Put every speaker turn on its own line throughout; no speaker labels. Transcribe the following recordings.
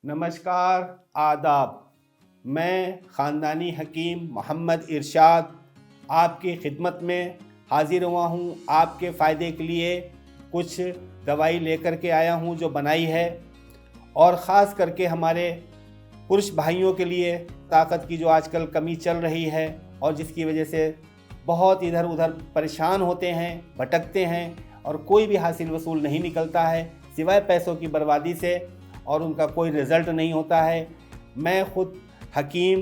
नमस्कार, आदाब। मैं ख़ानदानी हकीम मोहम्मद इरशाद आपकी खिदमत में हाज़िर हुआ हूँ। आपके फ़ायदे के लिए कुछ दवाई लेकर के आया हूँ जो बनाई है, और ख़ास करके हमारे पुरुष भाइयों के लिए ताकत की जो आजकल कमी चल रही है और जिसकी वजह से बहुत इधर उधर परेशान होते हैं, भटकते हैं और कोई भी हासिल वसूल नहीं निकलता है सिवाय पैसों की बर्बादी से, और उनका कोई रिज़ल्ट नहीं होता है। मैं ख़ुद हकीम,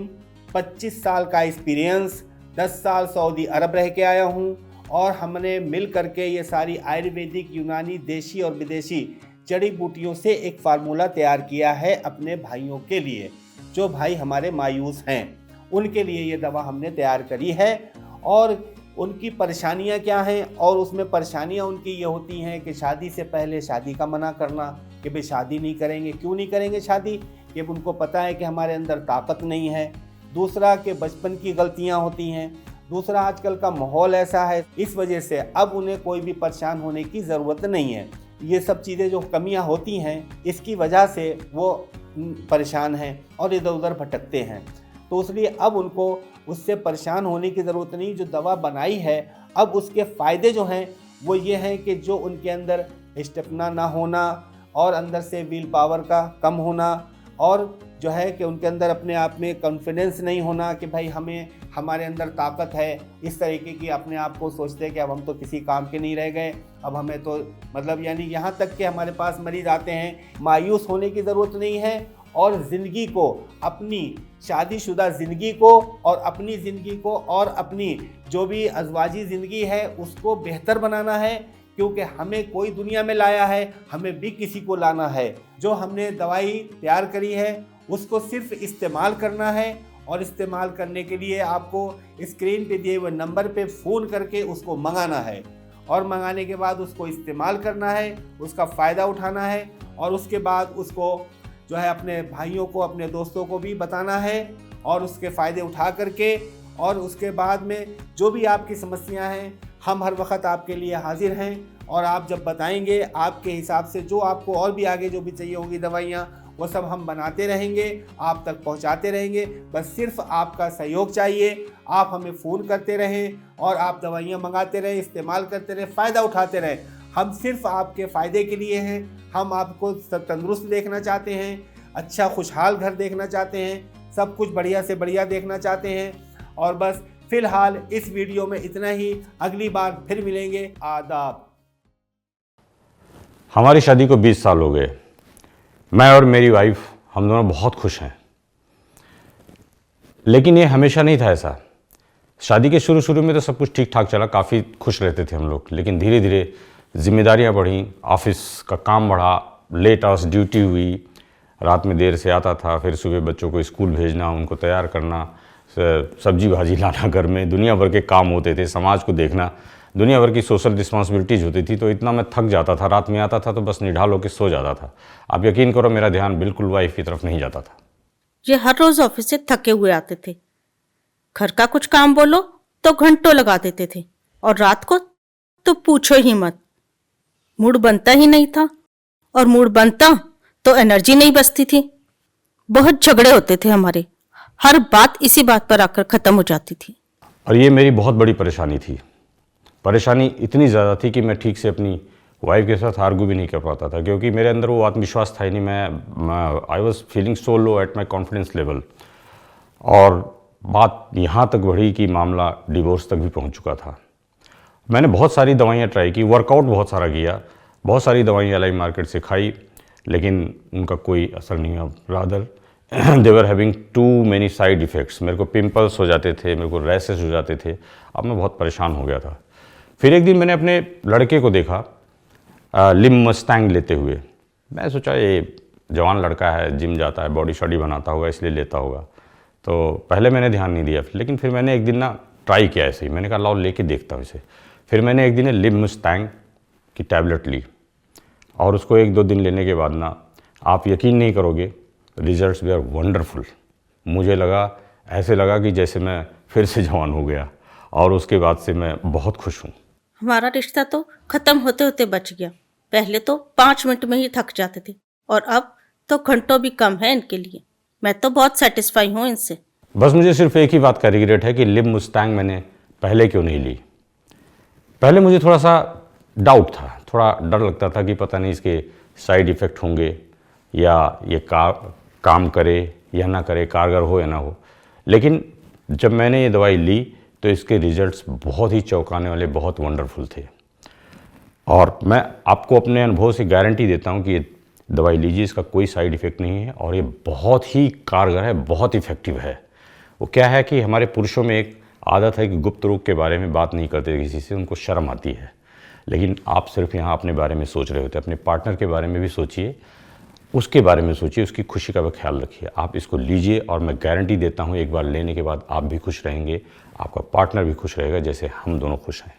25 साल का एक्सपीरियंस, 10 साल सऊदी अरब रह के आया हूँ, और हमने मिल करके ये सारी आयुर्वेदिक, यूनानी, देशी और विदेशी जड़ी बूटियों से एक फार्मूला तैयार किया है अपने भाइयों के लिए। जो भाई हमारे मायूस हैं उनके लिए ये दवा हमने तैयार करी है। और उनकी परेशानियां क्या हैं, और उसमें परेशानियां उनकी ये होती हैं कि शादी से पहले शादी का मना करना, कि भाई शादी नहीं करेंगे। क्यों नहीं करेंगे शादी? कि उनको पता है कि हमारे अंदर ताकत नहीं है। दूसरा कि बचपन की गलतियां होती हैं। दूसरा, आजकल का माहौल ऐसा है, इस वजह से अब उन्हें कोई भी परेशान होने की ज़रूरत नहीं है। ये सब चीज़ें जो कमियां होती हैं, इसकी वजह से वो परेशान हैं और इधर उधर भटकते हैं। तो इसलिए अब उनको उससे परेशान होने की ज़रूरत नहीं। जो दवा बनाई है, अब उसके फ़ायदे जो हैं वो ये हैं कि जो उनके अंदर स्टेमिना ना होना और अंदर से विल पावर का कम होना, और जो है कि उनके अंदर अपने आप में कॉन्फिडेंस नहीं होना कि भाई हमारे अंदर ताकत है, इस तरीके की अपने आप को सोचते हैं कि अब हम तो किसी काम के नहीं रह गए, अब हमें तो मतलब यानी यहाँ तक कि हमारे पास मरीज़ आते हैं। मायूस होने की ज़रूरत नहीं है, और ज़िंदगी को, अपनी शादीशुदा ज़िंदगी को और अपनी ज़िंदगी को और अपनी जो भी अज़वाजी ज़िंदगी है उसको बेहतर बनाना है, क्योंकि हमें कोई दुनिया में लाया है, हमें भी किसी को लाना है। जो हमने दवाई तैयार करी है उसको सिर्फ इस्तेमाल करना है, और इस्तेमाल करने के लिए आपको स्क्रीन पे दिए हुए नंबर पे फ़ोन करके उसको मंगाना है, और मंगाने के बाद उसको इस्तेमाल करना है, उसका फ़ायदा उठाना है, और उसके बाद उसको जो है अपने भाइयों को, अपने दोस्तों को भी बताना है, और उसके फ़ायदे उठा करके, और उसके बाद में जो भी आपकी समस्याएं हैं हम हर वक्त आपके लिए हाजिर हैं। और आप जब बताएंगे, आपके हिसाब से जो आपको और भी आगे जो भी चाहिए होगी दवाइयाँ, वो सब हम बनाते रहेंगे, आप तक पहुंचाते रहेंगे। बस सिर्फ आपका सहयोग चाहिए। आप हमें फ़ोन करते रहें और आप दवाइयाँ मंगाते रहें, इस्तेमाल करते रहें, फ़ायदा उठाते रहें। हम सिर्फ आपके फ़ायदे के लिए हैं। हम आपको तंदुरुस्त देखना चाहते हैं, अच्छा खुशहाल घर देखना चाहते हैं, सब कुछ बढ़िया से बढ़िया देखना चाहते हैं। और बस फ़िलहाल इस वीडियो में इतना ही। अगली बार फिर मिलेंगे। आदाब।
हमारी शादी को 20 साल हो गए। मैं और मेरी वाइफ, हम दोनों बहुत खुश हैं। लेकिन ये हमेशा नहीं था ऐसा। शादी के शुरू में तो सब कुछ ठीक ठाक चला, काफ़ी खुश रहते थे हम लोग। लेकिन धीरे धीरे जिम्मेदारियां बढ़ी, ऑफिस का काम बढ़ा, लेट आवर्स ड्यूटी हुई, रात में देर से आता था, फिर सुबह बच्चों को स्कूल भेजना, उनको तैयार करना, सब्जी भाजी लाना, घर में दुनिया भर के काम होते थे, समाज को देखना, दुनिया भर की सोशल रिस्पॉन्सिबिलिटीज़ होती थी। तो इतना मैं थक जाता था, रात में आता था तो बस निढाल होकर सो जाता था। आप यकीन करो, मेरा ध्यान बिल्कुल वाइफ की तरफ नहीं जाता था।
ये हर रोज ऑफिस से थके हुए आते थे, घर का कुछ काम बोलो तो घंटों लगा देते थे, और रात को तो पूछो ही मत। मूड बनता ही नहीं था, और मूड बनता तो एनर्जी नहीं बचती थी। बहुत झगड़े होते थे हमारे, हर बात इसी बात पर आकर खत्म हो जाती थी।
और ये मेरी बहुत बड़ी परेशानी थी। परेशानी इतनी ज़्यादा थी कि मैं ठीक से अपनी वाइफ के साथ आर्ग्यू भी नहीं कर पाता था, क्योंकि मेरे अंदर वो आत्मविश्वास था ही नहीं। मैं I was feeling so low at my confidence level. और बात यहाँ तक बढ़ी कि मामला डिवोर्स तक भी पहुँच चुका था। मैंने बहुत सारी दवाइयाँ ट्राई की, वर्कआउट बहुत सारा किया, बहुत सारी दवाइयाँ लाई मार्केट से खाई, लेकिन उनका कोई असर नहीं हुआ। Rather they were having too many side effects. मेरे को पिंपल्स हो जाते थे, मेरे को रैसेस हो जाते थे। अब मैं बहुत परेशान हो गया था। फिर एक दिन मैंने अपने लड़के को देखा लिम मस्टैंग लेते हुए। मैं सोचा ये जवान लड़का है, जिम जाता है, बॉडी शॉडी बनाता होगा, इसलिए लेता होगा। तो पहले मैंने ध्यान नहीं दिया, लेकिन फिर मैंने एक दिन ना ट्राई किया ऐसे ही। मैंने कहा लाओ लेके देखता हूँ इसे। फिर मैंने एक दिन लिम मस्टैंग की टैबलेट ली, और उसको 1-2 दिन लेने के बाद ना, आप यकीन नहीं करोगे, रिजल्ट्स वे आर वंडरफुल। मुझे ऐसे लगा कि जैसे मैं फिर से जवान हो गया, और उसके बाद से मैं बहुत खुश हूँ।
हमारा रिश्ता तो खत्म होते होते बच गया। पहले तो 5 मिनट में ही थक जाते थे, और अब तो घंटों भी कम है इनके लिए। मैं तो बहुत सेटिस्फाई हूँ इनसे।
बस मुझे सिर्फ एक ही बात का रिग्रेट है कि लिब मुस्टैंग मैंने पहले क्यों नहीं ली। पहले मुझे थोड़ा सा डाउट था, थोड़ा डर लगता था कि पता नहीं इसके साइड इफ़ेक्ट होंगे या ये काम करे या ना करे, कारगर हो या ना हो। लेकिन जब मैंने ये दवाई ली तो इसके रिजल्ट्स बहुत ही चौंकाने वाले, बहुत वंडरफुल थे। और मैं आपको अपने अनुभव से गारंटी देता हूँ कि ये दवाई लीजिए, इसका कोई साइड इफ़ेक्ट नहीं है और ये बहुत ही कारगर है, बहुत इफ़ेक्टिव है। वो क्या है कि हमारे पुरुषों में एक आदत है कि गुप्त रोग के बारे में बात नहीं करते किसी से, उनको शर्म आती है। लेकिन आप सिर्फ यहाँ अपने बारे में सोच रहे होते, अपने पार्टनर के बारे में भी सोचिए, उसके बारे में सोचिए, उसकी खुशी का भी ख्याल रखिए। आप इसको लीजिए और मैं गारंटी देता हूँ एक बार लेने के बाद आप भी खुश रहेंगे, आपका पार्टनर भी खुश रहेगा, जैसे हम दोनों खुश हैं।